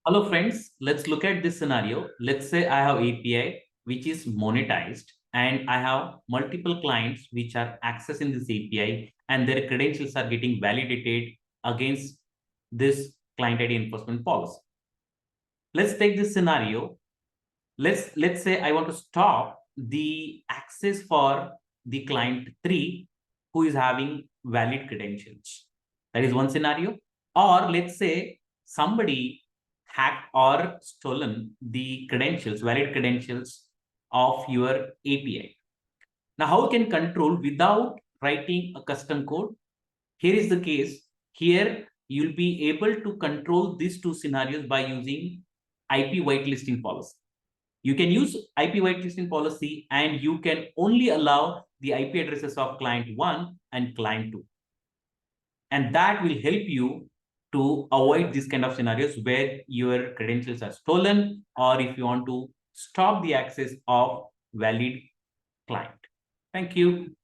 Hello friends, let's look at this scenario. Let's say I have API which is monetized and I have multiple clients which are accessing this API and their credentials are getting validated against this client ID enforcement policy. Let's take this scenario. Let's say I want to stop the access for the client 3 who is having valid credentials. That is one scenario. Or let's say somebody hacked or stolen the credentials, valid credentials of your API. Now, how you can control without writing a custom code? Here is the case. Here, you'll be able to control these two scenarios by using IP whitelisting policy. You can use IP whitelisting policy and you can only allow the IP addresses of client 1 and client 2. And that will help you to avoid these kind of scenarios where your credentials are stolen or if you want to stop the access of valid client. Thank you.